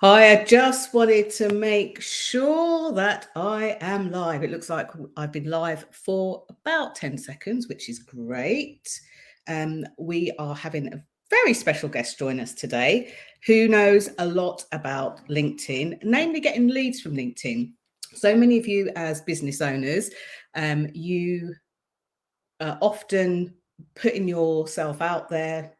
Hi, I just wanted to make sure that I am live. It looks like I've been live for about 10 seconds, which is great. We are having a very special guest join us today who knows a lot about LinkedIn, namely getting leads from LinkedIn. So many of you as business owners, you are often putting yourself out there,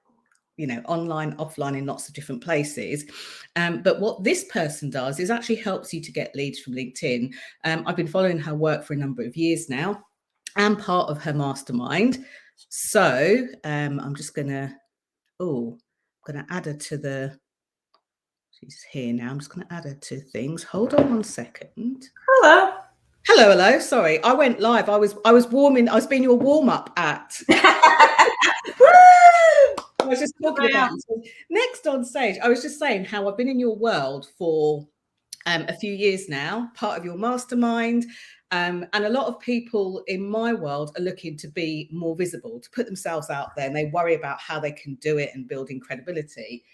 online, offline, in lots of different places. But what this person does is actually helps you to get leads from LinkedIn. I've been following her work for a number of years now and part of her mastermind. So I'm just going to, add her to she's here now. I'm just going to add her to things. Hold on one second. Hello. Hello. Sorry, I went live. I was warming. I was being your warm up act. I was just talking about it. So next on stage, I was just saying how I've been in your world for a few years now, part of your mastermind. And a lot of people in my world are looking to be more visible, to put themselves out there, and they worry about how they can do it and building credibility.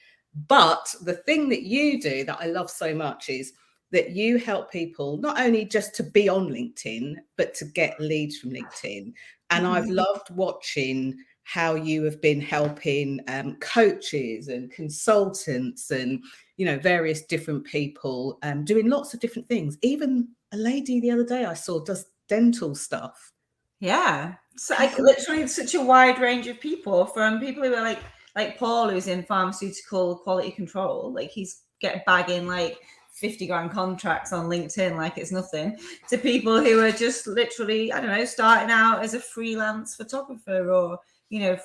But the thing that you do that I love so much is that you help people not only just to be on LinkedIn, but to get leads from LinkedIn. And I've loved watching how you have been helping coaches and consultants and various different people doing lots of different things. Even a lady the other day I saw does dental stuff. Yeah. So literally such a wide range of people, from people who are like Paul, who's in pharmaceutical quality control, like he's bagging like 50 grand contracts on LinkedIn like it's nothing, to people who are just literally, I don't know, starting out as a freelance photographer or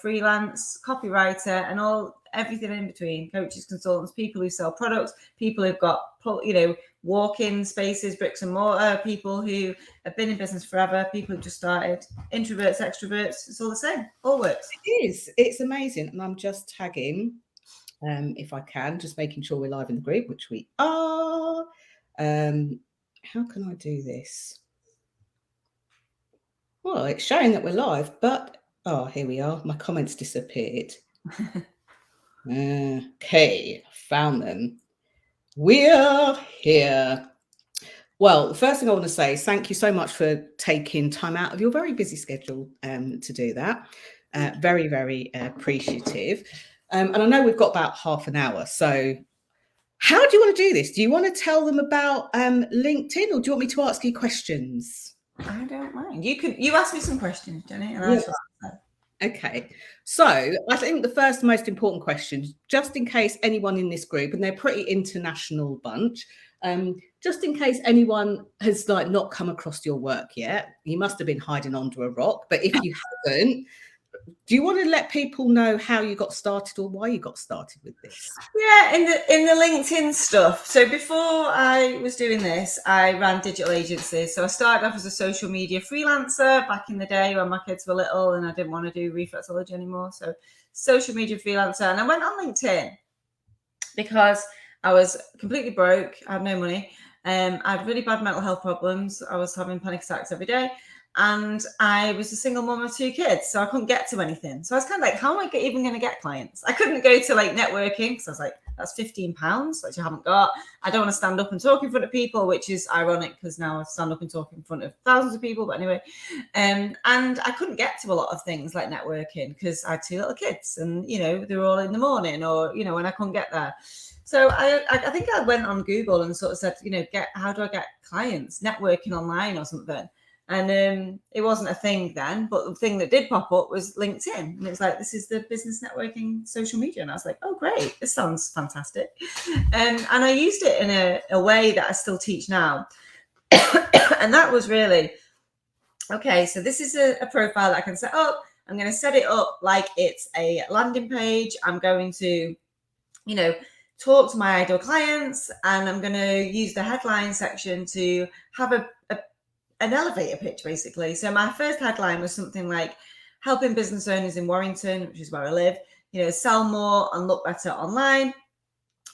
freelance copywriter and everything in between. Coaches, consultants, people who sell products, people who've got walk-in spaces, bricks and mortar, people who have been in business forever, people who've just started, introverts, extroverts. It's all the same. All works. It's amazing. And I'm just tagging, if I can, just making sure we're live in the group, which we are. How can I do this? Well, it's showing that we're live, but here we are. My comments disappeared. Okay, found them. We're here. Well, the first thing I want to say is thank you so much for taking time out of your very busy schedule to do that. Very, very appreciative. And I know we've got about half an hour. So how do you want to do this? Do you want to tell them about LinkedIn, or do you want me to ask you questions? I don't mind. You ask me some questions, Jenny, and I shall answer. Okay, so I think the first most important question, just in case anyone in this group, and they're a pretty international bunch, just in case anyone has not come across your work yet, you must have been hiding under a rock. But if you haven't, do you want to let people know how you got started or why you got started with this? Yeah, in the LinkedIn stuff. So before I was doing this, I ran digital agencies. So I started off as a social media freelancer back in the day when my kids were little and I didn't want to do reflexology anymore. So social media freelancer. And I went on LinkedIn because I was completely broke. I had no money. I had really bad mental health problems. I was having panic attacks every day. And I was a single mom of 2 kids, so I couldn't get to anything. So I was kind of like, how am I even going to get clients? I couldn't go to networking because I was like, that's £15, which I haven't got. I don't want to stand up and talk in front of people, which is ironic because now I stand up and talk in front of thousands of people. But anyway, and I couldn't get to a lot of things like networking because I had 2 little kids and, they were all in the morning or, when I couldn't get there. So I think I went on Google and sort of said, how do I get clients? Networking online or something. And it wasn't a thing then, but the thing that did pop up was LinkedIn. And it was like, this is the business networking social media. And I was like, oh, great. This sounds fantastic. And I used it in a way that I still teach now. And that was really, okay, so this is a profile that I can set up. I'm going to set it up like it's a landing page. I'm going to, talk to my ideal clients, and I'm going to use the headline section to have an elevator pitch, basically. So my first headline was something like, helping business owners in Warrington, which is where I live, sell more and look better online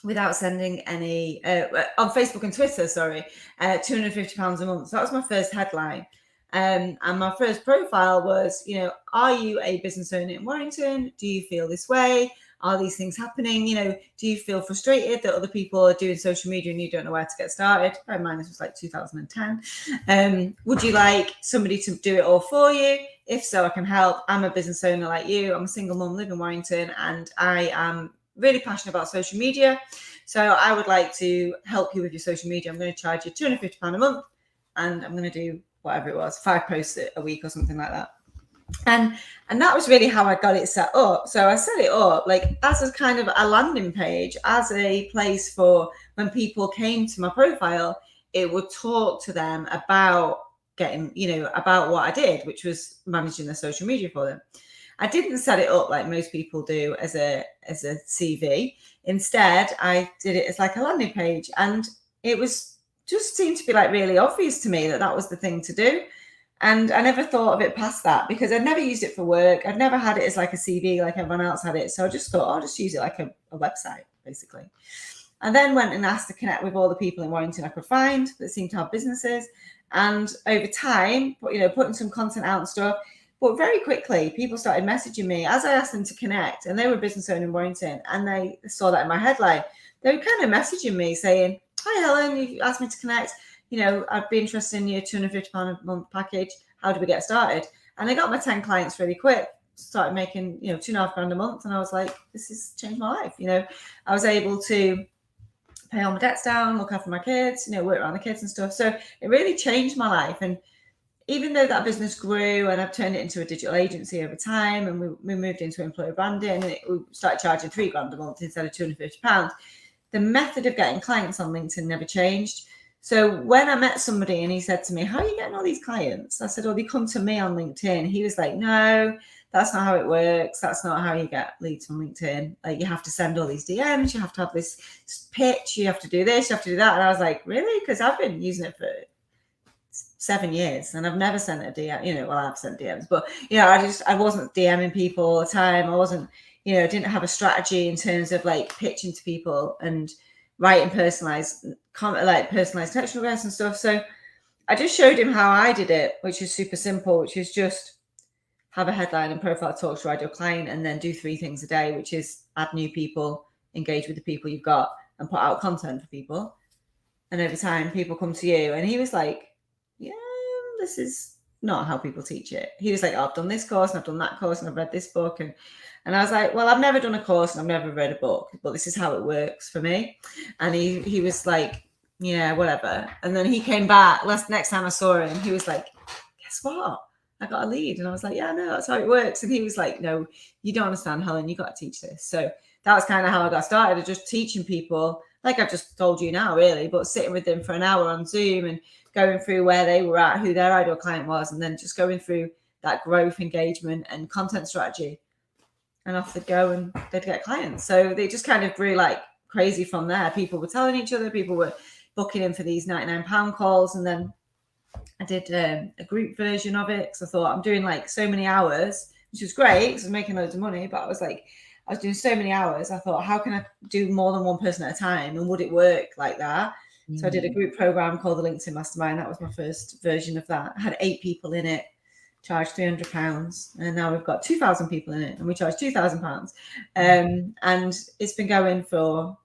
without sending any on Facebook and Twitter, £250 a month. So that was my first headline. And my first profile was, are you a business owner in Warrington? Do you feel this way? Are these things happening? Do you feel frustrated that other people are doing social media and you don't know where to get started? Bear in mind, this was like 2010. Would you like somebody to do it all for you? If so, I can help. I'm a business owner like you. I'm a single mum, live in Warrington, and I am really passionate about social media. So I would like to help you with your social media. I'm going to charge you £250 a month, and I'm going to do whatever it was, 5 posts a week or something like that. And that was really how I got it set up. So I set it up like as a kind of a landing page, as a place for when people came to my profile, it would talk to them about getting, about what I did, which was managing their social media for them. I didn't set it up like most people do as a CV. Instead, I did it as like a landing page, and it was just seemed to be like really obvious to me that was the thing to do. And I never thought of it past that because I'd never used it for work. I'd never had it as like a CV like everyone else had it. So I just thought, I'll just use it like a website, basically. And then went and asked to connect with all the people in Warrington I could find that seemed to have businesses. And over time, putting some content out and stuff. But very quickly, people started messaging me as I asked them to connect. And they were a business owner in Warrington. And they saw that in my headline. They were kind of messaging me saying, hi, Helen, you asked me to connect. I'd be interested in your £250 a month package. How do we get started? And I got my 10 clients really quick, started making, £2.5 a month. And I was like, this has changed my life. I was able to pay all my debts down, look after my kids, work around the kids and stuff. So it really changed my life. And even though that business grew and I've turned it into a digital agency over time, and we moved into employer branding, and we started charging £3 a month instead of £250, the method of getting clients on LinkedIn never changed. So when I met somebody and he said to me, how are you getting all these clients? I said, they come to me on LinkedIn. He was like, no, that's not how it works. That's not how you get leads on LinkedIn. Like, you have to send all these DMs. You have to have this pitch. You have to do this. You have to do that. And I was like, really? Because I've been using it for 7 years and I've never sent a DM. I've sent DMs, but I wasn't DMing people all the time. I wasn't, didn't have a strategy in terms of like pitching to people and writing personalized connection requests and stuff. So I just showed him how I did it, which is super simple, which is just have a headline and profile talk to ideal client, and then do 3 things a day, which is add new people, engage with the people you've got, and put out content for people. And over time, people come to you. And he was like, yeah, this is not how people teach it. He was like, I've done this course and I've done that course and I've read this book. And I was like, well, I've never done a course and I've never read a book, but this is how it works for me. And he was like, yeah, whatever. And then he came back next time I saw him, he was like, guess what? I got a lead. And I was like, yeah, no, that's how it works. And he was like, no, you don't understand, Helen, you got to teach this. So that was kind of how I got started, just teaching people, like I've just told you now, really, but sitting with them for an hour on Zoom and going through where they were at, who their ideal client was, and then just going through that growth, engagement, and content strategy. And off they'd go and they'd get clients. So they just kind of grew like crazy from there. People were telling each other, people were booking in for these £99 calls. And then I did a group version of it because I thought, I'm doing like so many hours, which was great because I was making loads of money, but I was doing so many hours. I thought, how can I do more than one person at a time? And would it work like that? So I did a group program called the LinkedIn Mastermind. That was my first version of that. I had 8 people in it, charged £300, and now we've got 2,000 people in it, and we charge £2,000. And it's been going for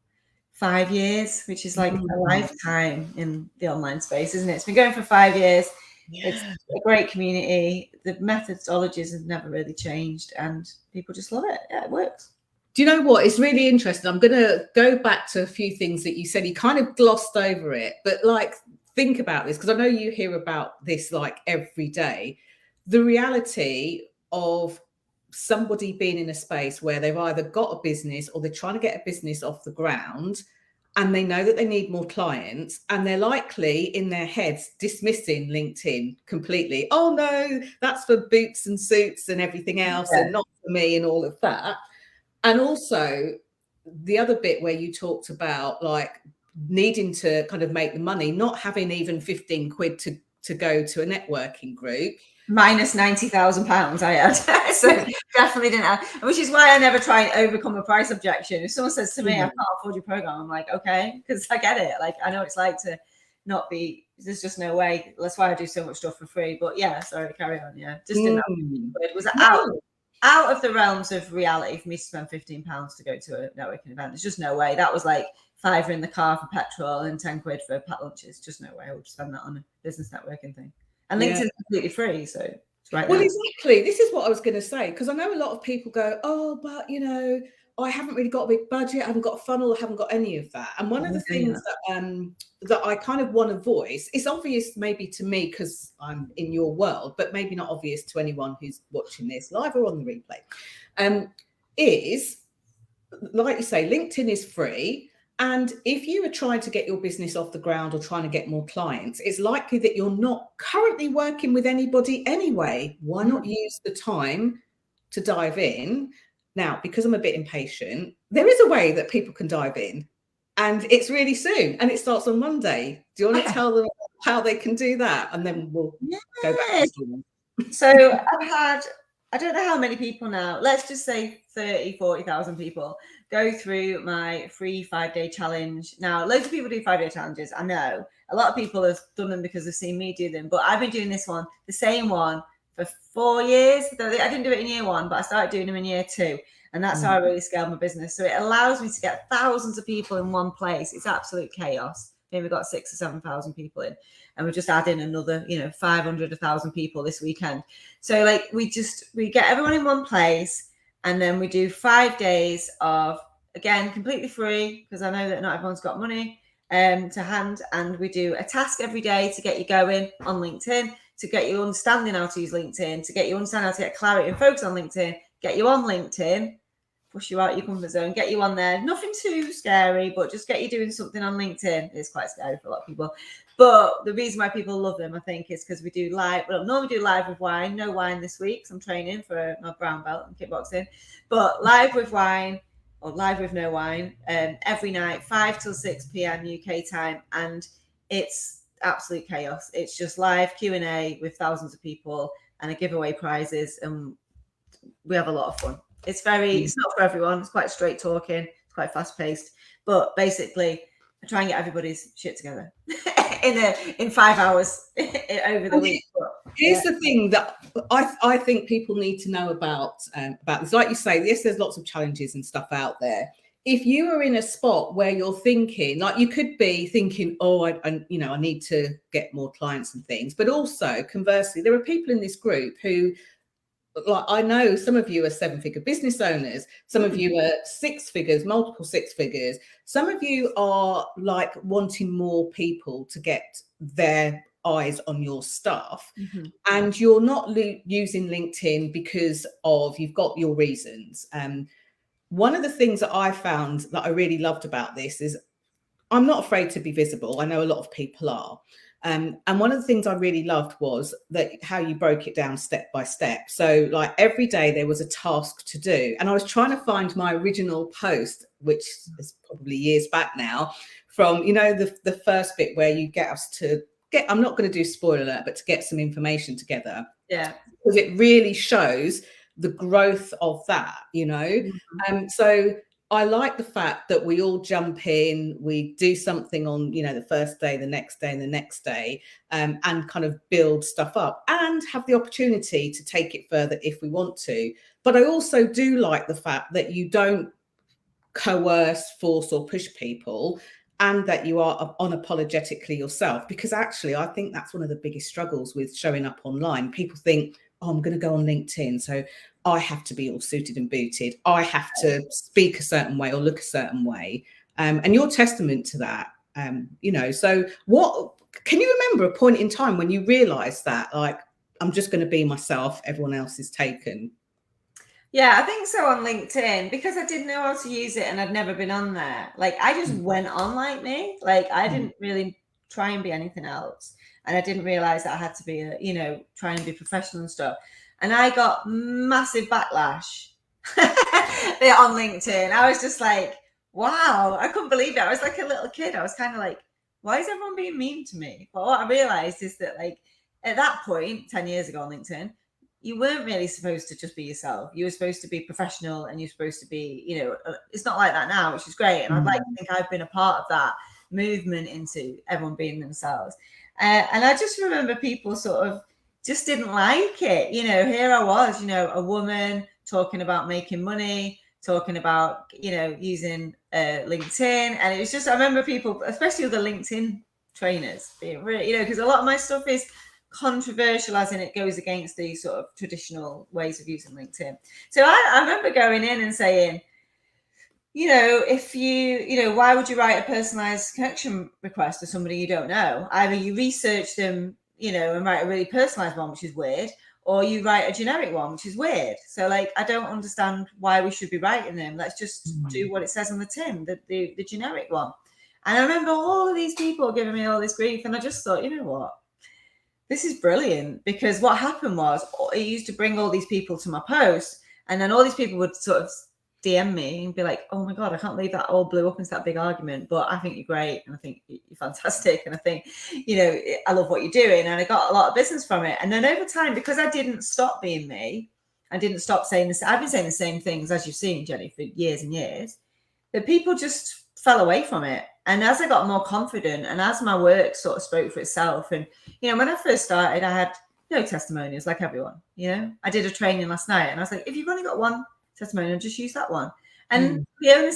5 years, which is like a lifetime in the online space, isn't it? It's been going for 5 years. Yeah. It's a great community. The methodologies have never really changed, and people just love it. Yeah, it works. Do you know what? It's really interesting. I'm going to go back to a few things that you said. You kind of glossed over it, but like, think about this, because I know you hear about this like every day. The reality of somebody being in a space where they've either got a business or they're trying to get a business off the ground, and they know that they need more clients, and they're likely in their heads dismissing LinkedIn completely. Oh no, that's for boots and suits and everything else, and not for me and all of that. And also the other bit where you talked about like needing to kind of make the money, not having even 15 quid to go to a networking group. Minus £90,000 I had. So definitely didn't have, which is why I never try and overcome a price objection. If someone says to me, I can't afford your program, I'm like, okay, because I get it. Like, I know it's like to not be There's just no way. That's why I do so much stuff for free. But yeah, sorry, carry on. Yeah, just didn't know. It was out of the realms of reality for me to spend £15 to go to a networking event. There's just no way. That was like £5 in the car for petrol and 10 quid for packed lunches. Just no way I would spend that on a business networking thing. And LinkedIn's completely free, so it's right. Well, exactly. This is what I was going to say, because I know a lot of people go, oh, but I haven't really got a big budget, I haven't got a funnel, I haven't got any of that. And one of the things that I kind of want to voice, it's obvious maybe to me because I'm in your world, but maybe not obvious to anyone who's watching this live or on the replay, is, like you say, LinkedIn is free. And if you are trying to get your business off the ground or trying to get more clients, it's likely that you're not currently working with anybody anyway. Why not use the time to dive in? Now, because I'm a bit impatient, there is a way that people can dive in, and it's really soon, and it starts on Monday. Do you want to tell them how they can do that? And then we'll go back to So I've had, I don't know how many people now, let's just say 30, 40,000 people go through my free 5-day challenge. Now, loads of people do 5-day challenges. I know a lot of people have done them because they've seen me do them, but I've been doing this one, the same one, for 4 years. I didn't do it in year 1, but I started doing them in year 2. And that's how I really scaled my business. So it allows me to get thousands of people in one place. It's absolute chaos. Maybe we've got 6,000 or 7,000 people in, and we're just adding another, 500, 1,000 people this weekend. So like we get everyone in one place, and then we do 5 days of, again, completely free, because I know that not everyone's got money to hand. And we do a task every day to get you going on LinkedIn, to get you understanding how to use LinkedIn, to get you understanding how to get clarity and focus on LinkedIn, get you on LinkedIn, push you out your comfort zone, get you on there. Nothing too scary, but just get you doing something on LinkedIn. It's quite scary for a lot of people. But the reason why people love them, I think, is because we do live. Well, normally do live with wine. No wine this week, because I'm training for my brown belt and kickboxing. But live with wine, or live with no wine, every night, 5 till 6 p.m. UK time. And it's absolute chaos. It's just live Q&A with thousands of people, and I give away prizes, and we have a lot of fun. It's not for everyone. It's quite straight talking. It's quite fast paced. But basically, I try and get everybody's shit together in 5 hours over the week. Here's the thing that I think people need to know about this. Like you say, yes, there's lots of challenges and stuff out there. If you are in a spot where you're thinking, like you could be thinking, oh, I need to get more clients and things. But also, conversely, there are people in this group who, like, I know some of you are 7-figure business owners, some of you are 6 figures, multiple 6 figures. Some of you are like wanting more people to get their eyes on your stuff, and you're not using LinkedIn because of, you've got your reasons. One of the things that I found that I really loved about this is I'm not afraid to be visible. I know a lot of people are. And one of the things I really loved was that how you broke it down step by step. So like every day there was a task to do. And I was trying to find my original post, which is probably years back now, from, the first bit where you get us to get, I'm not going to do spoiler alert, but to get some information together. Yeah. Because it really shows the growth of that, So I like the fact that we all jump in, we do something on, the first day, the next day, and the next day, and kind of build stuff up and have the opportunity to take it further if we want to. But I also do like the fact that you don't coerce, force, or push people, and that you are unapologetically yourself, because actually I think that's one of the biggest struggles with showing up online. People think, oh, I'm going to go on LinkedIn, so I have to be all suited and booted. I have to speak a certain way or look a certain way. And you're testament to that, So what, can you remember a point in time when you realized that, like, I'm just going to be myself, everyone else is taken? Yeah, I think so on LinkedIn, because I didn't know how to use it and I'd never been on there. Like, I just went on like me. Like, I didn't really try and be anything else. And I didn't realize that I had to be, try and be professional and stuff. And I got massive backlash on LinkedIn. I was just like, wow, I couldn't believe it. I was like a little kid. I was kind of like, why is everyone being mean to me? But what I realized is that, like, at that point, 10 years ago on LinkedIn, you weren't really supposed to just be yourself. You were supposed to be professional, and you're supposed to be, it's not like that now, which is great. And I'd like to think I've been a part of that movement into everyone being themselves. And I just remember people sort of just didn't like it. You know, here I was, you know, a woman talking about making money, talking about, you know, using LinkedIn. And it was just, I remember people, especially the LinkedIn trainers, being really, you know, because a lot of my stuff is controversial, as in it goes against the sort of traditional ways of using LinkedIn. So I remember going in and saying, you know, if you know, why would you write a personalized connection request to somebody you don't know? Either you research them, you know, and write a really personalized one, which is weird, or you write a generic one, which is weird. So, like, I don't understand why we should be writing them. Let's just do what it says on the tin, the generic one. And I remember all of these people giving me all this grief, and I just thought, you know what? This is brilliant, because what happened was it used to bring all these people to my post, and then all these people would sort of DM me and be like, oh my God, I can't believe that all blew up into that big argument, but I think you're great and I think you're fantastic and I think, you know, I love what you're doing, and I got a lot of business from it. And then over time, because I didn't stop being me, I didn't stop saying this, I've been saying the same things, as you've seen, Jenny, for years and years, that people just fell away from it. And as I got more confident and as my work sort of spoke for itself, and, you know, when I first started, I had no testimonials like everyone, you know. I did a training last night and I was like, if you've only got one testimonial, just use that one. And Leona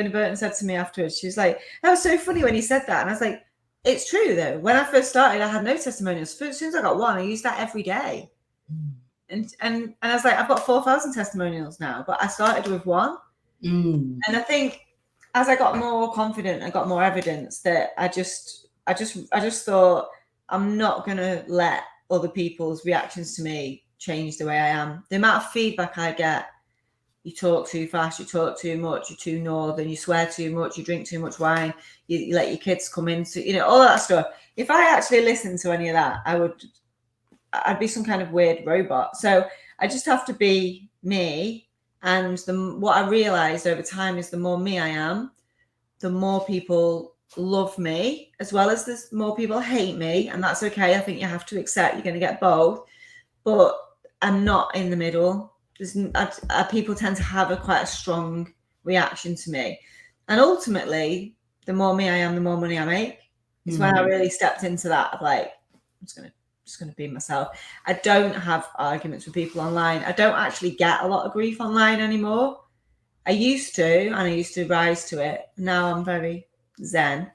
Burton said to me afterwards, she was like, that was so funny when you said that. And I was like, it's true though. When I first started, I had no testimonials. As soon as I got one, I used that every day. And I was like, I've got 4,000 testimonials now, but I started with one. And I think as I got more confident, I got more evidence that I just thought, I'm not going to let other people's reactions to me change the way I am. The amount of feedback I get, you talk too fast, you talk too much, you're too northern, you swear too much, you drink too much wine, you let your kids come into, you know, all that stuff. If I actually listened to any of that, I'd be some kind of weird robot. So I just have to be me. And what I realized over time is the more me I am, the more people love me, as well as there's more people hate me. And that's okay. I think you have to accept you're going to get both. But I'm not in the middle. People tend to have quite a strong reaction to me. And ultimately, the more me I am, the more money I make. It's when I really stepped into that of like, I'm just gonna be myself. I don't have arguments with people online. I don't actually get a lot of grief online anymore. I used to, and I used to rise to it. Now I'm very zen.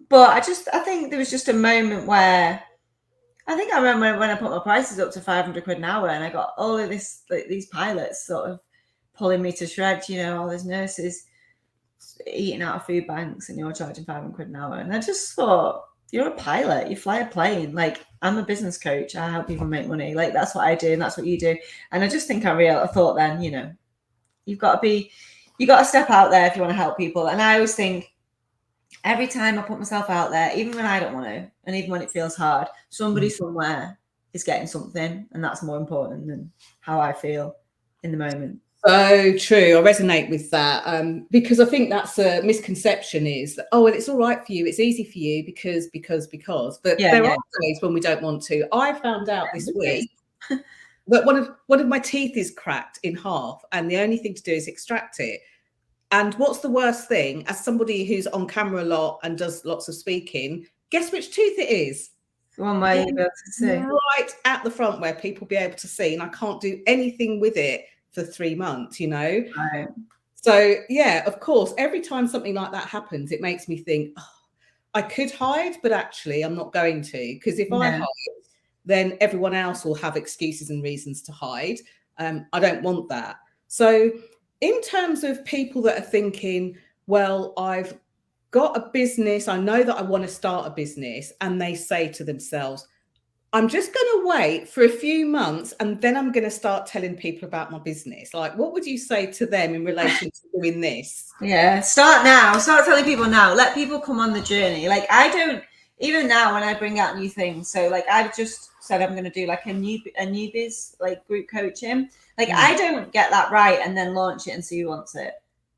But I think there was just a moment where I think I remember when I put my prices up to 500 quid an hour, and I got all of this, like, these pilots sort of pulling me to shreds, you know, all these nurses eating out of food banks and you're charging 500 quid an hour. And I just thought, you're a pilot, you fly a plane. Like, I'm a business coach, I help people make money. Like, that's what I do and that's what you do. And I just think I thought then, you know, you got to step out there if you want to help people. And I always think, every time I put myself out there, even when I don't want to, and even when it feels hard, somebody somewhere is getting something, and that's more important than how I feel in the moment. So true. I resonate with that, because I think that's a misconception, is that, oh, well, it's all right for you, it's easy for you because. But there are days when we don't want to. I found out this week that one of my teeth is cracked in half, and the only thing to do is extract it. And what's the worst thing, as somebody who's on camera a lot and does lots of speaking, guess which tooth it is? The one where you'll be able to see. Right at the front where people will be able to see. And I can't do anything with it for 3 months, you know? Right. So, yeah, of course, every time something like that happens, it makes me think, oh, I could hide, but actually I'm not going to. Because if I hide, then everyone else will have excuses and reasons to hide. I don't want that. So in terms of people that are thinking, well, I've got a business, I know that I want to start a business, and they say to themselves, I'm just going to wait for a few months and then I'm going to start telling people about my business. Like, what would you say to them in relation to doing this? Yeah, start now. Start telling people now. Let people come on the journey. Like, I don't, even now when I bring out new things. So, like, I've just said I'm going to do like a newbies, like, group coaching. Like, I don't get that right and then launch it and see who wants it.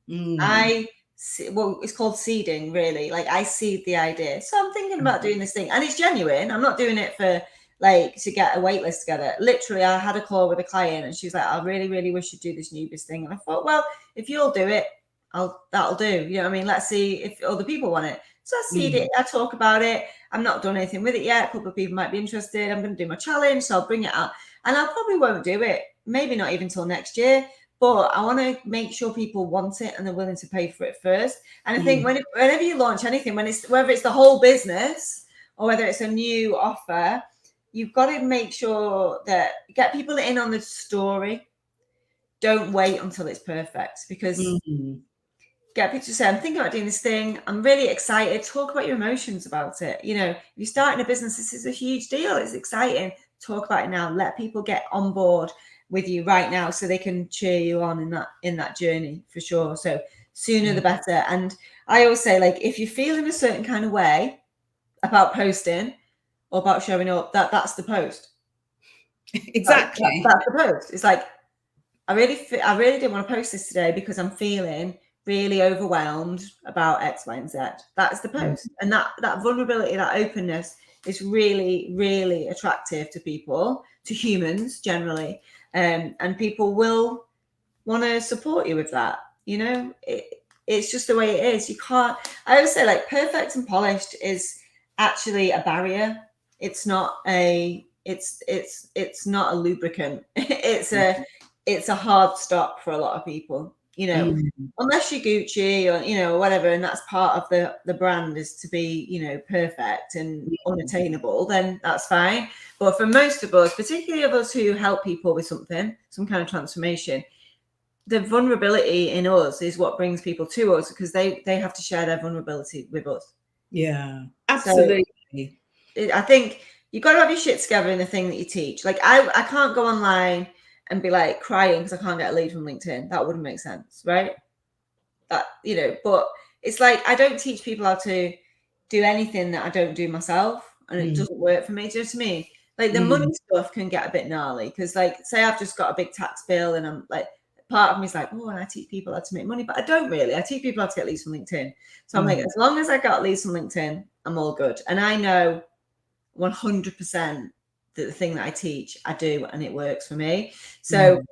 It's called seeding, really. Like, I seed the idea. So I'm thinking about doing this thing, and it's genuine. I'm not doing it for, like, to get a wait list together. Literally, I had a call with a client and she was like, I really, really wish you'd do this newbies thing. And I thought, well, if you'll do it, that'll do. You know what I mean? Let's see if other people want it. So I see it, I talk about it. I'm not done anything with it yet. A couple of people might be interested. I'm going to do my challenge, so I'll bring it out. And I probably won't do it, maybe not even till next year. But I want to make sure people want it and they're willing to pay for it first. And I think whenever you launch anything, whether it's the whole business or whether it's a new offer, you've got to make sure that get people in on the story. Don't wait until it's perfect, because get people to say, I'm thinking about doing this thing. I'm really excited. Talk about your emotions about it. You know, if you're starting a business, this is a huge deal. It's exciting. Talk about it now. Let people get on board with you right now so they can cheer you on in that journey, for sure. So sooner the better. And I always say, like, if you're feeling a certain kind of way about posting or about showing up, that's the post. Exactly. That's the post. It's like, I really didn't want to post this today because I'm feeling really overwhelmed about X, Y, and Z. That's the post. And that vulnerability, that openness is really, really attractive to people, to humans generally. And people will want to support you with that. You know, it's just the way it is. You can't, I always say, like, perfect and polished is actually a barrier. It's not a lubricant. It's a hard stop for a lot of people, you know, unless you're Gucci or, you know, whatever, and that's part of the brand is to be, you know, perfect and unattainable, then that's fine. But for most of us, particularly of us who help people with something, some kind of transformation, the vulnerability in us is what brings people to us, because they have to share their vulnerability with us. Yeah, absolutely. So I think you've got to have your shit together in the thing that you teach. Like, I can't go online and be like crying because I can't get a lead from LinkedIn. That wouldn't make sense, right? That, you know, but it's like, I don't teach people how to do anything that I don't do myself, and it doesn't work for me. Do you know what I mean? Like, the money stuff can get a bit gnarly, because, like, say I've just got a big tax bill and I'm like, part of me is like, oh, and I teach people how to make money, but I don't really. I teach people how to get leads from LinkedIn. So I'm like, as long as I got leads from LinkedIn, I'm all good. And I know 100% that the thing that I teach, I do, and it works for me. So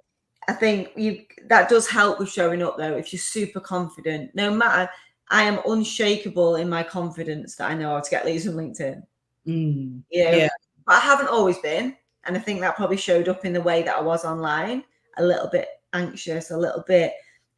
I think that does help with showing up, though. If you're super confident, no matter, I am unshakable in my confidence that I know how to get leads from LinkedIn. Yeah. But I haven't always been. And I think that probably showed up in the way that I was online, a little bit anxious, a little bit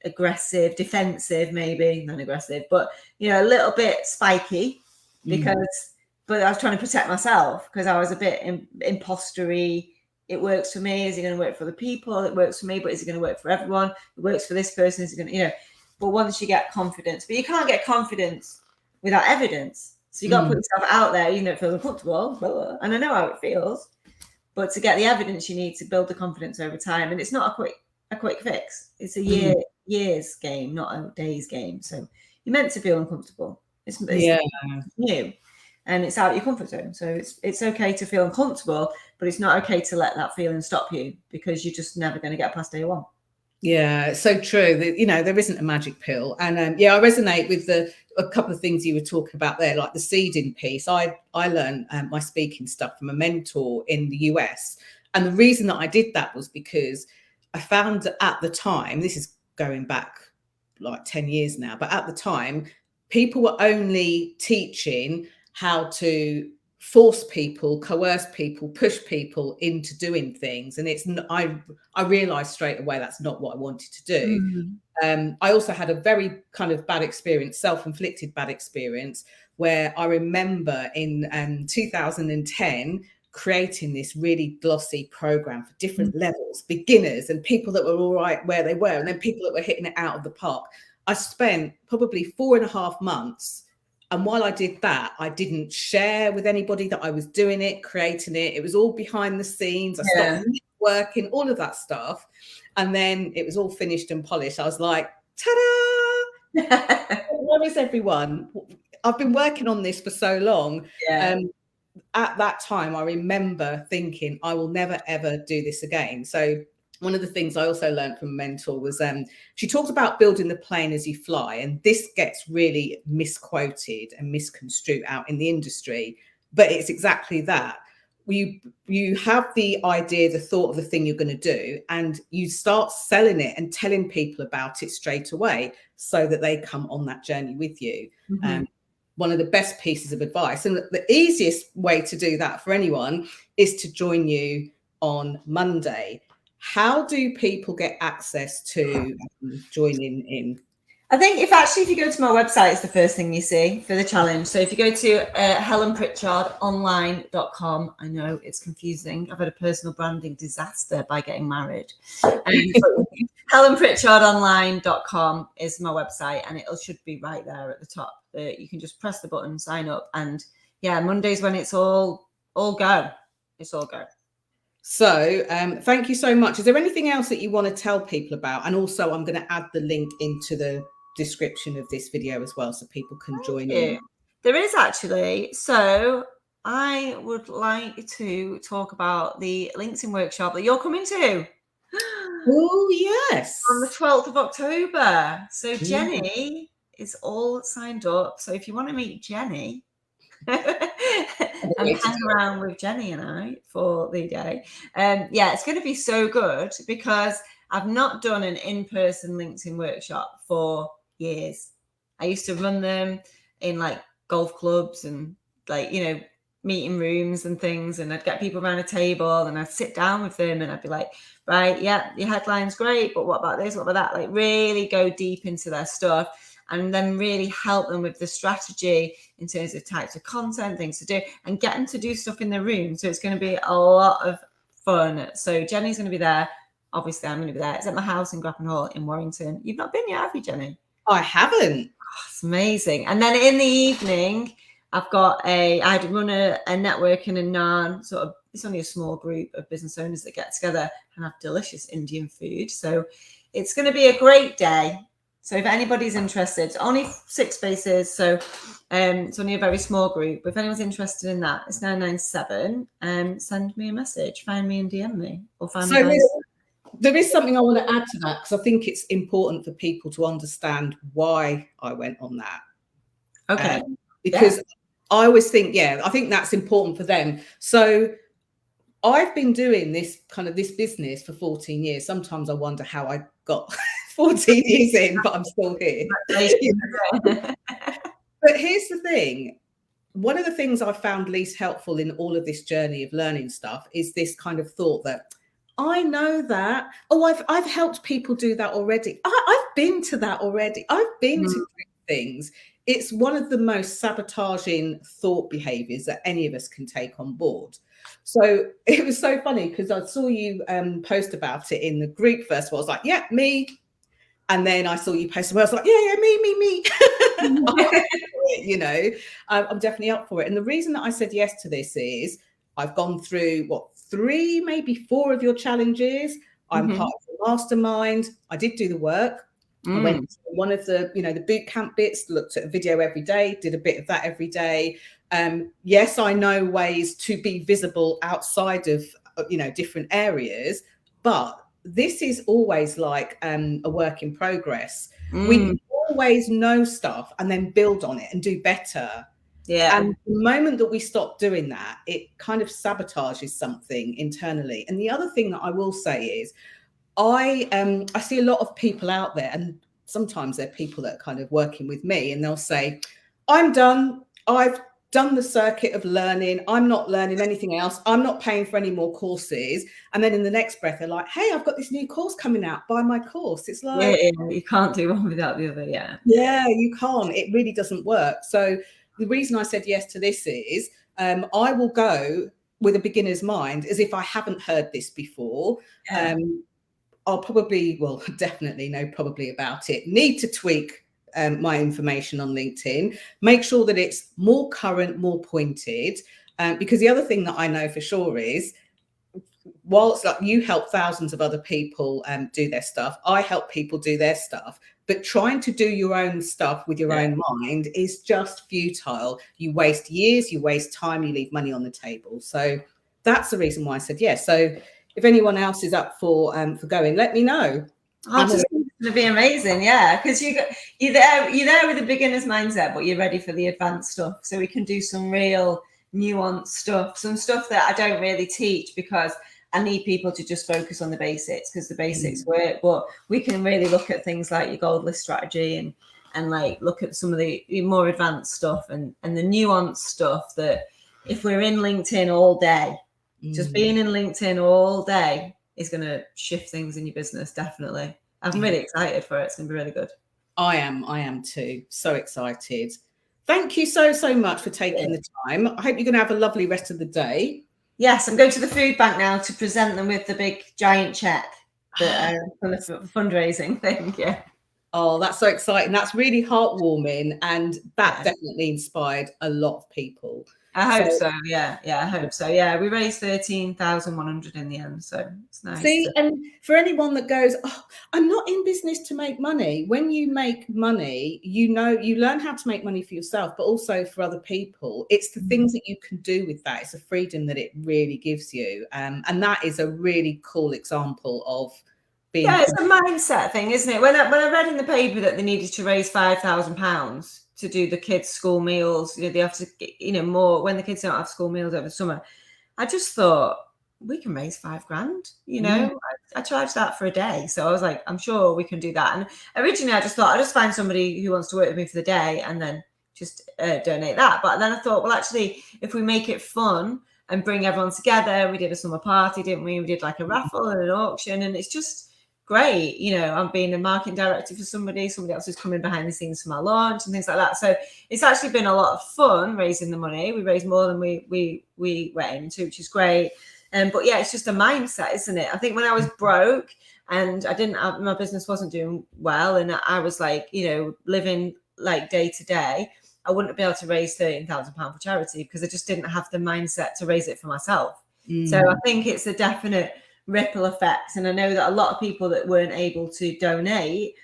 aggressive, defensive, maybe not aggressive, but, you know, a little bit spiky, but I was trying to protect myself because I was a bit impostery. It works for me. Is it going to work for the people? It works for me, but is it going to work for everyone? It works for this person. Is it going to, you know? But once you get confidence, but you can't get confidence without evidence. So you got to put yourself out there, even though it feels uncomfortable. Blah, blah, and I know how it feels, but to get the evidence, you need to build the confidence over time. And it's not a quick fix. It's a years game, not a days game. So you're meant to feel uncomfortable. It's new. And it's out of your comfort zone. So it's okay to feel uncomfortable, but it's not okay to let that feeling stop you, because you're just never going to get past day one. Yeah, it's so true. That, you know, there isn't a magic pill. And I resonate with a couple of things you were talking about there, like the seeding piece. I learned my speaking stuff from a mentor in the US. And the reason that I did that was because I found that at the time, this is going back like 10 years now, but at the time, people were only teaching how to force people, coerce people, push people into doing things. And I realized straight away that's not what I wanted to do. I also had a very kind of bad experience, self-inflicted bad experience, where I remember in 2010 creating this really glossy program for different levels, beginners and people that were all right where they were, and then people that were hitting it out of the park. I spent probably 4.5 months. And while I did that, I didn't share with anybody that I was doing it, creating it. It was all behind the scenes. I stopped working, all of that stuff. And then it was all finished and polished. I was like, ta-da! Where is everyone? I've been working on this for so long. At that time, I remember thinking, I will never, ever do this again. So one of the things I also learned from a mentor was she talked about building the plane as you fly. And this gets really misquoted and misconstrued out in the industry. But it's exactly that. you have the idea, the thought of the thing you're going to do, and you start selling it and telling people about it straight away so that they come on that journey with you. One of the best pieces of advice, and the easiest way to do that for anyone, is to join you on Monday. How do people get access to joining in? I think if you go to my website, it's the first thing you see for the challenge. So if you go to helenpritchardonline.com, I know it's confusing. I've had a personal branding disaster by getting married. Helenpritchardonline.com is my website, and it should be right there at the top. You can just press the button, sign up, and yeah, Monday's when it's all go. It's all go. So thank you so much. Is there anything else that you want to tell people about? And also, I'm going to add the link into the description of this video as well, so people can join in. There is actually. So I would like to talk about the LinkedIn workshop that you're coming to. Oh, yes. On the 12th of October. So Jenny is all signed up. So if you want to meet Jenny and hang around with Jenny and I for the day, it's going to be so good, because I've not done an in-person LinkedIn workshop for years. I used to run them in like golf clubs and like, meeting rooms and things, and I'd get people around a table and I'd sit down with them and I'd be like, right, yeah, your headline's great, but what about this, what about that? Like really go deep into their stuff, and then really help them with the strategy in terms of types of content, things to do, and get them to do stuff in their room. So it's going to be a lot of fun. So Jenny's going to be there. Obviously, I'm going to be there. It's at my house in Grafton Hall in Warrington. You've not been yet, have you, Jenny? I haven't. Oh, it's amazing. And then in the evening, I'd run a networking and naan sort of. It's only a small group of business owners that get together and have delicious Indian food. So it's going to be a great day. So if anybody's interested, it's only 6 spaces. So it's only a very small group. If anyone's interested in that, it's 997. Send me a message. Find me and DM me. Or find me. There is something I want to add to that, because I think it's important for people to understand why I went on that. Okay. Because I always think, I think that's important for them. So I've been doing this business for 14 years. Sometimes I wonder how I got 14 years in, but I'm still here. But here's the thing. One of the things I found least helpful in all of this journey of learning stuff is this kind of thought that I know that. Oh, I've helped people do that already. I've been to that already. I've been to things. It's one of the most sabotaging thought behaviors that any of us can take on board. So it was so funny because I saw you post about it in the group first of all. I was like, yeah, me. And then I saw you post, and I was like, yeah, me. I'm definitely up for it. And the reason that I said yes to this is I've gone through 3, maybe 4 of your challenges. I'm part of the mastermind. I did do the work. I went to one of the, the boot camp bits, looked at a video every day, did a bit of that every day. Yes, I know ways to be visible outside of, different areas, but this is always like a work in progress. We can always know stuff and then build on it and do better. Yeah. And the moment that we stop doing that, it kind of sabotages something internally. And the other thing that I will say is I see a lot of people out there, and sometimes they're people that are kind of working with me, and they'll say, I'm done. I've done the circuit of learning. I'm not learning anything else. I'm not paying for any more courses. And then in the next breath, they're like, hey, I've got this new course coming out. Buy my course. It's like, you can't do one without the other. Yeah, you can't. It really doesn't work. So the reason I said yes to this is I will go with a beginner's mind as if I haven't heard this before. Yeah. I'll probably about it. Need to tweak my information on LinkedIn, make sure that it's more current, more pointed. Because the other thing that I know for sure is, whilst like you help thousands of other people do their stuff, I help people do their stuff. But trying to do your own stuff with your own mind is just futile. You waste years, you waste time, you leave money on the table. So that's the reason why I said yes. So if anyone else is up for going, let me know. It's going to be amazing, because you're there with a beginner's mindset, but you're ready for the advanced stuff. So we can do some real nuanced stuff, some stuff that I don't really teach because I need people to just focus on the basics, because the basics work. But we can really look at things like your gold list strategy and like look at some of the more advanced stuff and the nuanced stuff that if we're in LinkedIn all day, just being in LinkedIn all day is going to shift things in your business. Definitely. I'm really excited for it. It's going to be really good. I am too. So excited. Thank you so much for taking the time. I hope you're going to have a lovely rest of the day. Yes, I'm going to the food bank now to present them with the big giant check that from the fundraising thing. Yeah. Oh, that's so exciting. That's really heartwarming. And that definitely inspired a lot of people. I hope so. Yeah, I hope so. Yeah, we raised 13,100 in the end, so it's nice. See, and for anyone that goes, oh, I'm not in business to make money. When you make money, you learn how to make money for yourself, but also for other people. It's the things that you can do with that. It's the freedom that it really gives you, and that is a really cool example of being. Yeah, it's a mindset thing, isn't it? When I read in the paper that they needed to raise £5,000 to do the kids' school meals, they have to, more when the kids don't have school meals over the summer. I just thought we can raise £5,000. I charged that for a day, so I was like, I'm sure we can do that. And originally, I just thought I'll just find somebody who wants to work with me for the day and then just donate that. But then I thought, well, actually, if we make it fun and bring everyone together, we did a summer party, didn't we? We did like a raffle and an auction, and it's just great. I'm being a marketing director for somebody else is coming behind the scenes for my launch and things like that. So it's actually been a lot of fun raising the money. We raised more than we were aiming to, which is great. But yeah, it's just a mindset, isn't it? I think when I was broke and my business wasn't doing well, and I was like, living like day to day, I wouldn't be able to raise £13,000 for charity because I just didn't have the mindset to raise it for myself. So I think it's a definite ripple effects, and I know that a lot of people that weren't able to donate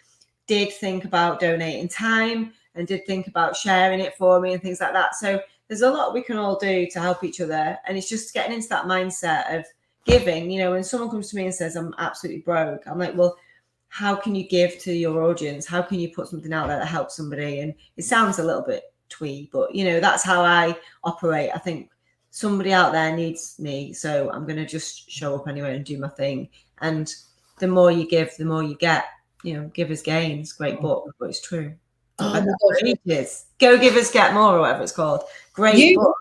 did think about donating time and did think about sharing it for me and things like that. So there's a lot we can all do to help each other, and it's just getting into that mindset of giving. When someone comes to me and says I'm absolutely broke, I'm like, well, how can you give to your audience? How can you put something out there that helps somebody? And it sounds a little bit twee, but that's how I operate. I think somebody out there needs me, so I'm going to just show up anyway and do my thing. And the more you give, the more you get. Givers gains. Great book, but it's true. Go Givers Get More, or whatever it's called. Great book.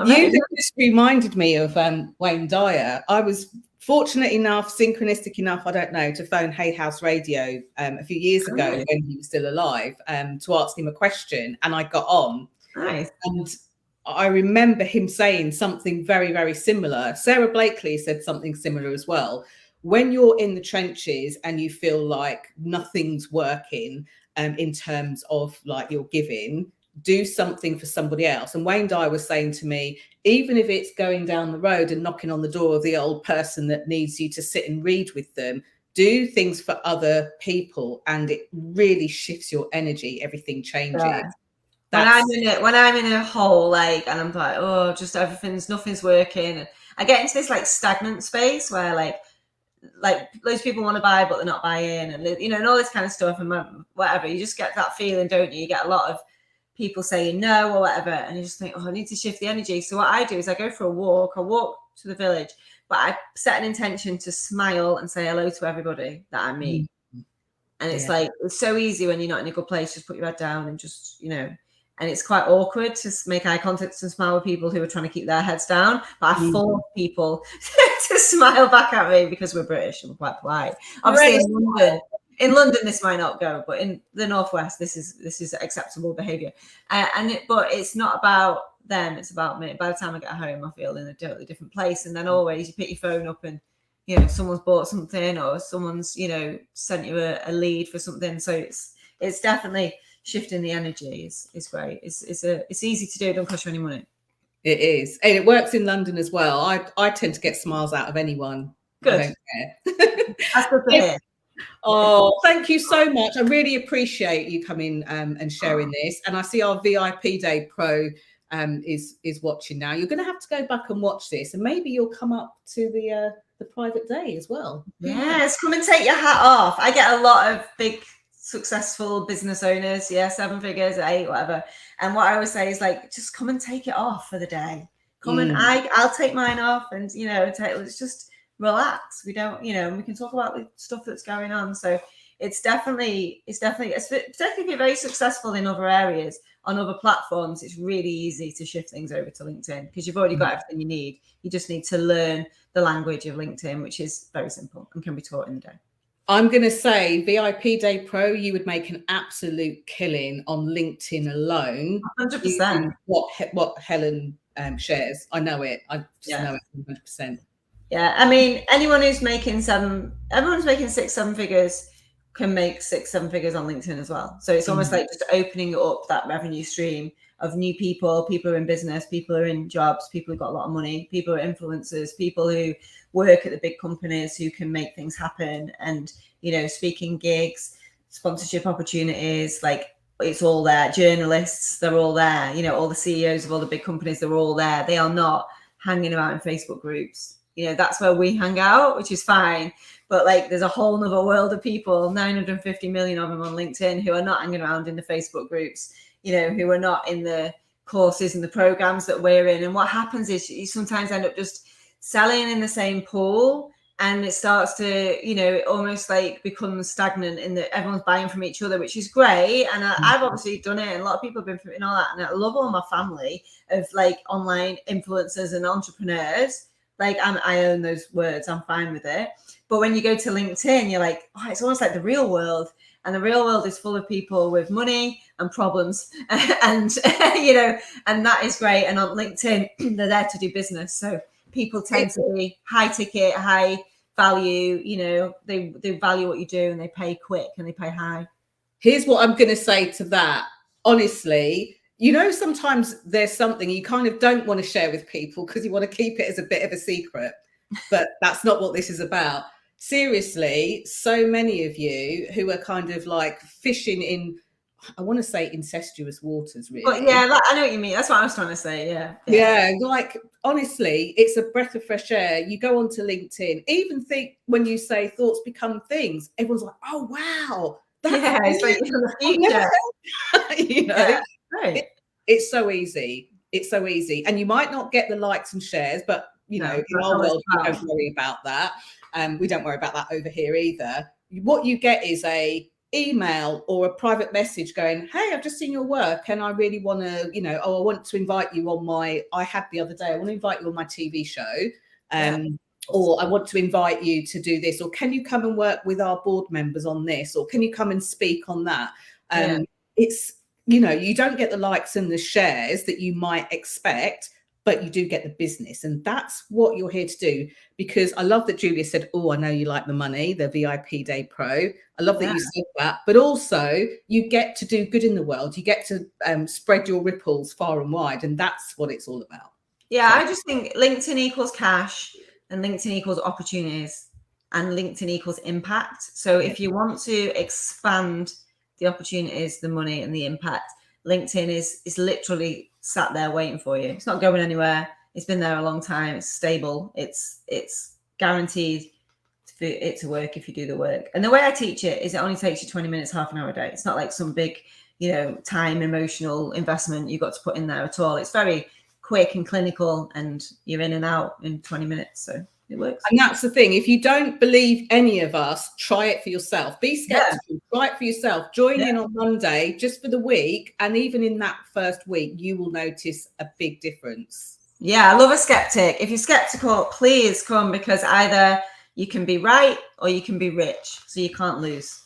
You just reminded me of Wayne Dyer. I was fortunate enough, synchronistic enough, I don't know, to phone Hay House Radio a few years ago when he was still alive to ask him a question, and I got on. Nice. And I remember him saying something very, very similar. Sarah Blakely said something similar as well. When you're in the trenches and you feel like nothing's working in terms of like your giving, do something for somebody else. And Wayne Dyer was saying to me, even if it's going down the road and knocking on the door of the old person that needs you to sit and read with them, do things for other people, and it really shifts your energy. Everything changes. Yeah. When I'm in a hole, like, and I'm like, oh, just nothing's working. I get into this like stagnant space where like loads of people want to buy, but they're not buying, and and all this kind of stuff, and whatever. You just get that feeling, don't you? You get a lot of people saying no or whatever, and you just think, oh, I need to shift the energy. So what I do is I go for a walk. I walk to the village, but I set an intention to smile and say hello to everybody that I meet. And it's like, it's so easy when you're not in a good place. Just put your head down and just, and it's quite awkward to make eye contact and smile with people who are trying to keep their heads down. But I force people to smile back at me because we're British and we're quite polite. Obviously, in London, this might not go, but in the Northwest, this is acceptable behaviour. But it's not about them; it's about me. By the time I get home, I feel in a totally different place. And then always you pick your phone up and someone's bought something, or someone's sent you a lead for something. So it's definitely shifting the energy is great. It's easy to do. It don't cost you any money. It is, and it works in London as well. I tend to get smiles out of anyone. Good. I don't care. That's good to hear. Oh, thank you so much. I really appreciate you coming and sharing this. And I see our VIP Day Pro is watching now. You're going to have to go back and watch this, and maybe you'll come up to the private day as well. Yes, come and take your hat off. I get a lot of big successful business owners, 7 figures, 8, whatever. And what I always say is like, just come and take it off for the day. Come and I'll take mine off, and let's just relax. We don't, we can talk about the stuff that's going on. So it's definitely, particularly if you're very successful in other areas on other platforms, it's really easy to shift things over to LinkedIn because you've already got everything you need. You just need to learn the language of LinkedIn, which is very simple and can be taught in a day. I'm going to say VIP Day Pro, you would make an absolute killing on LinkedIn alone. 100%. What Helen shares. I know it. I just know it 100%. Yeah. I mean, everyone's making 6-7 figures can make 6-7 figures on LinkedIn as well. So it's almost like just opening up that revenue stream of new people who are in business, people who are in jobs, people who've got a lot of money, people who are influencers, people who work at the big companies who can make things happen, and speaking gigs, sponsorship opportunities, like it's all there. Journalists, they're all there. All the CEOs of all the big companies, they're all there. They are not hanging around in Facebook groups. That's where we hang out, which is fine. But like, there's a whole nother world of people, 950 million of them on LinkedIn, who are not hanging around in the Facebook groups, who are not in the courses and the programs that we're in. And what happens is you sometimes end up just selling in the same pool, and it starts to, almost like become stagnant in that everyone's buying from each other, which is great. And I've obviously done it, and a lot of people have been through it and all that. And I love all my family of like online influencers and entrepreneurs. Like I own those words, I'm fine with it. But when you go to LinkedIn, you're like, oh, it's almost like the real world. And the real world is full of people with money and problems. And, and that is great. And on LinkedIn, they're there to do business. So people tend to be high ticket, high value, they value what you do, and they pay quick and they pay high. Here's what I'm going to say to that. Honestly, sometimes there's something you kind of don't want to share with people because you want to keep it as a bit of a secret, but that's not what this is about. Seriously, so many of you who are kind of like fishing in, I want to say incestuous waters, really. But yeah, I know what you mean. That's what I was trying to say. Yeah. Like, honestly, it's a breath of fresh air. You go onto LinkedIn, even think when you say thoughts become things, everyone's like, oh, wow. It's like in the future. Right. It's so easy. It's so easy. And you might not get the likes and shares, but, in our world, we don't worry about that. We don't worry about that over here either. What you get is a email or a private message going, hey, I've just seen your work and I really want to, I want to invite you on I had the other day, I want to invite you on my TV show. Or I want to invite you to do this, or can you come and work with our board members on this, or can you come and speak on that? It's, you don't get the likes and the shares that you might expect, but you do get the business. And that's what you're here to do. Because I love that Julia said, oh, I know you like the money, the VIP Day Pro. I love that you said that. But also you get to do good in the world. You get to spread your ripples far and wide. And that's what it's all about. Yeah, so I just think LinkedIn equals cash, and LinkedIn equals opportunities, and LinkedIn equals impact. So if you want to expand the opportunities, the money and the impact, LinkedIn is literally sat there waiting for you. It's not going anywhere. It's been there a long time. It's stable. It's guaranteed for it to work if you do the work. And the way I teach it is it only takes you 20 minutes, half an hour a day. It's not like some big, time, emotional investment you've got to put in there at all. It's very quick and clinical, and you're in and out in 20 minutes. So it works. And that's the thing. If you don't believe any of us, try it for yourself. Be skeptical. Try it for yourself. Join in on Monday just for the week. And even in that first week, you will notice a big difference. Yeah, I love a skeptic. If you're skeptical, please come, because either you can be right or you can be rich. So you can't lose.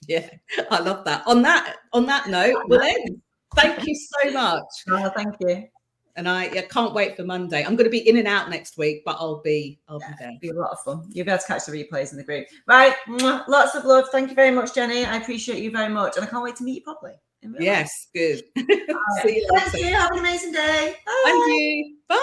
Yeah, I love that. On that note, we'll end. Thank you so much. Oh, thank you. And I can't wait for Monday. I'm going to be in and out next week, but I'll be there. It'll be a lot of fun. You'll be able to catch the replays in the group. Right. Lots of love. Thank you very much, Jenny. I appreciate you very much. And I can't wait to meet you properly. Yes, good. See you later. Thank you. Have an amazing day. Bye. And you. Bye.